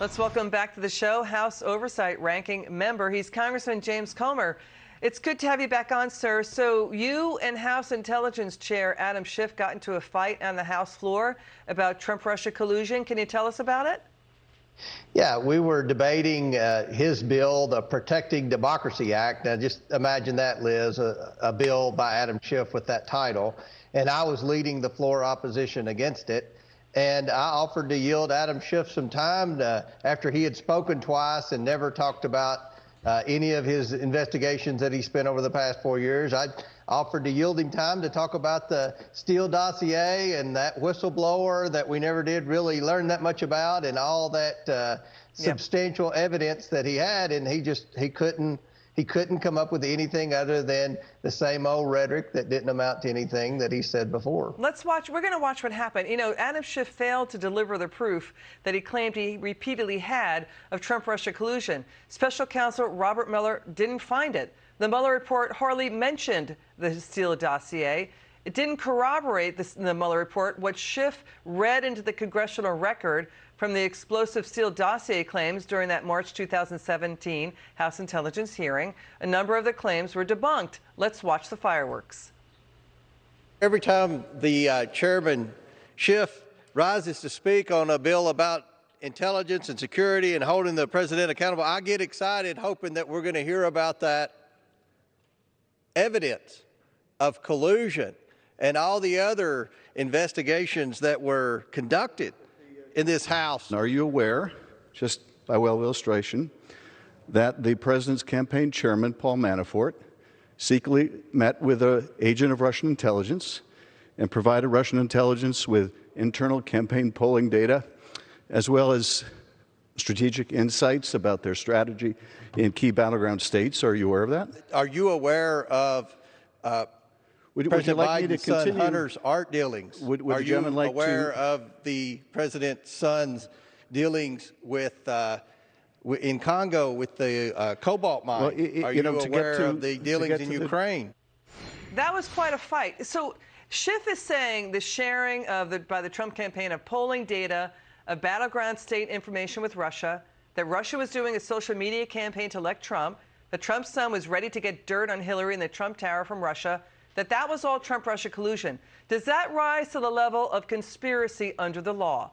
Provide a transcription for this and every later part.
Let's welcome back to the show House Oversight Ranking Member. He's Congressman James Comer. It's good to have you back on, sir. So you and House Intelligence Chair Adam Schiff got into a fight on the House floor about Trump-Russia collusion. Can you tell us about it? Yeah, we were debating his bill, the Protecting Democracy Act. Now, just imagine that, Liz, a bill by Adam Schiff with that title. And I was leading the floor opposition against it. And I offered to yield Adam Schiff some time after he had spoken twice and never talked about any of his investigations that he spent over the past 4 years. I offered to yield him time to talk about the Steele dossier and that whistleblower that we never did really learn that much about, and all that substantial evidence that he had, and he couldn't come up with anything other than the same old rhetoric that didn't amount to anything that he said before. Let's watch. We're going to watch what happened. You know, Adam Schiff failed to deliver the proof that he claimed he repeatedly had of Trump-Russia collusion. Special counsel Robert Mueller didn't find it. The Mueller report hardly mentioned the Steele dossier. It didn't corroborate the Mueller report what Schiff read into the congressional record from the explosive Steele dossier claims during that March 2017 House Intelligence hearing. A number of the claims were debunked. Let's watch the fireworks. Every time the Chairman Schiff rises to speak on a bill about intelligence and security and holding the president accountable, I get excited hoping that we're going to hear about that evidence of collusion and all the other investigations that were conducted in this House. Are you aware, just by way of illustration, that the president's campaign chairman, Paul Manafort, secretly met with an agent of Russian intelligence and provided Russian intelligence with internal campaign polling data, as well as strategic insights about their strategy in key battleground states? Are you aware of that? Are you aware of President Biden's son Hunter's art dealings? Are you aware of the president's son's dealings with in Congo with the cobalt mine? Well, Are you aware of the dealings in Ukraine? That was quite a fight. So Schiff is saying the sharing of by the Trump campaign of polling data of battleground state information with Russia, that Russia was doing a social media campaign to elect Trump, that Trump's son was ready to get dirt on Hillary in the Trump Tower from Russia, that was all Trump-Russia collusion. Does that rise to the level of conspiracy under the law?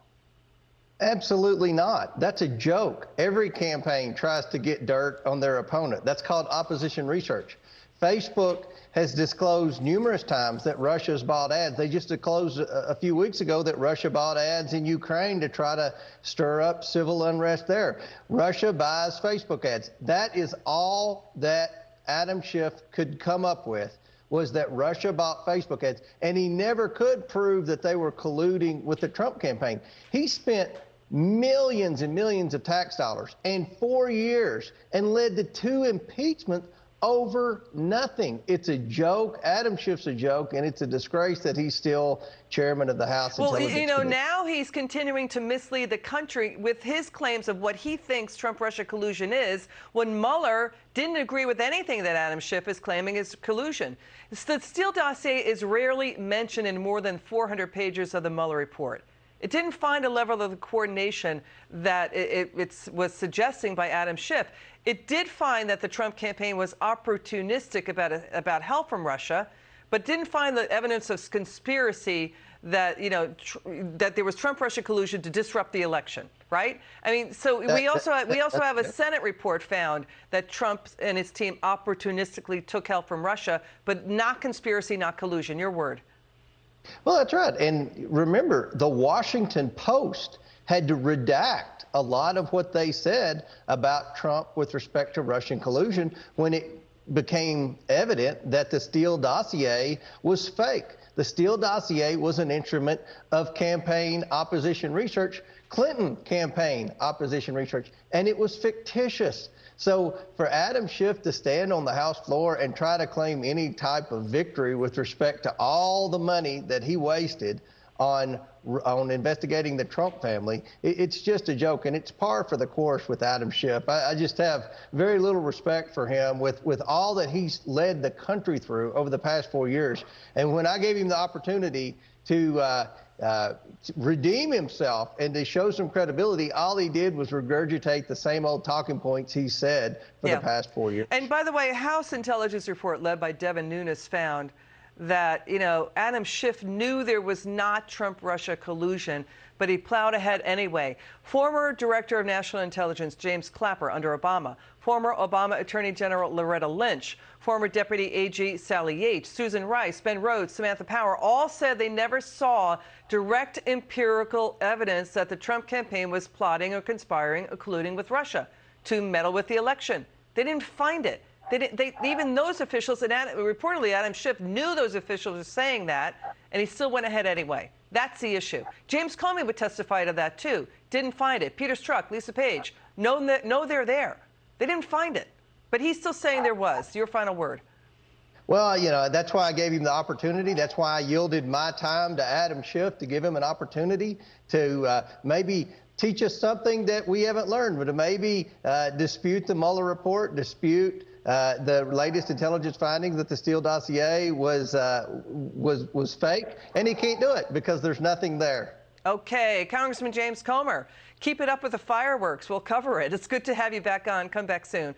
Absolutely not. That's a joke. Every campaign tries to get dirt on their opponent. That's called opposition research. Facebook has disclosed numerous times that Russia's bought ads. They just disclosed a few weeks ago that Russia bought ads in Ukraine to try to stir up civil unrest there. Russia buys Facebook ads. That is all that Adam Schiff could come up with, was that Russia bought Facebook ads, and he never could prove that they were colluding with the Trump campaign. He spent millions and millions of tax dollars and 4 years and led to 2 impeachments over nothing. It's a joke. Adam Schiff's a joke, and it's a disgrace that he's still chairman of the House Intelligence Well, you know, Committee. now he's continuing to mislead the country with his claims of what he thinks Trump-Russia collusion is, when Mueller didn't agree with anything that Adam Schiff is claiming is collusion. The Steele dossier is rarely mentioned in more than 400 pages of the Mueller report. It didn't find a level of coordination that it was suggesting by Adam Schiff. It did find that the Trump campaign was opportunistic about help from Russia, but didn't find the evidence of conspiracy that, you know, that there was Trump-Russia collusion to disrupt the election, right? I mean, so we also have a Senate report found that Trump and his team opportunistically took help from Russia, but not conspiracy, not collusion. Your word. Well, that's right. And remember, the Washington Post had to redact a lot of what they said about Trump with respect to Russian collusion when it became evident that the Steele dossier was fake. The Steele dossier was an instrument of campaign opposition research, Clinton campaign opposition research, and it was fictitious. So for Adam Schiff to stand on the House floor and try to claim any type of victory with respect to all the money that he wasted on investigating the Trump family, it's just a joke, and it's par for the course with Adam Schiff. I just have very little respect for him with all that he's led the country through over the past 4 years. And when I gave him the opportunity to redeem himself and to show some credibility, all he did was regurgitate the same old talking points he said for the past 4 years. And by the way, House Intelligence Report led by Devin Nunes found that, Adam Schiff knew there was not Trump-Russia collusion, but he plowed ahead anyway. Former Director of National Intelligence James Clapper under Obama, former Obama Attorney General Loretta Lynch, former Deputy AG Sally Yates, Susan Rice, Ben Rhodes, Samantha Power, all said they never saw direct empirical evidence that the Trump campaign was plotting or conspiring or colluding with Russia to meddle with the election. They didn't find it. Even those officials, and reportedly Adam Schiff knew those officials were saying that, and he still went ahead anyway. That's the issue. James Comey would testify to that too. Didn't find it. Peter Strzok, Lisa Page, no, they're there. They didn't find it, but he's still saying there was. Your final word. Well, that's why I gave him the opportunity. That's why I yielded my time to Adam Schiff to give him an opportunity to maybe teach us something that we haven't learned, but to maybe dispute the Mueller report, dispute the latest intelligence findings that the Steele dossier was fake, and he can't do it because there's nothing there. Okay, Congressman James Comer, keep it up with the fireworks. We'll cover it. It's good to have you back on. Come back soon.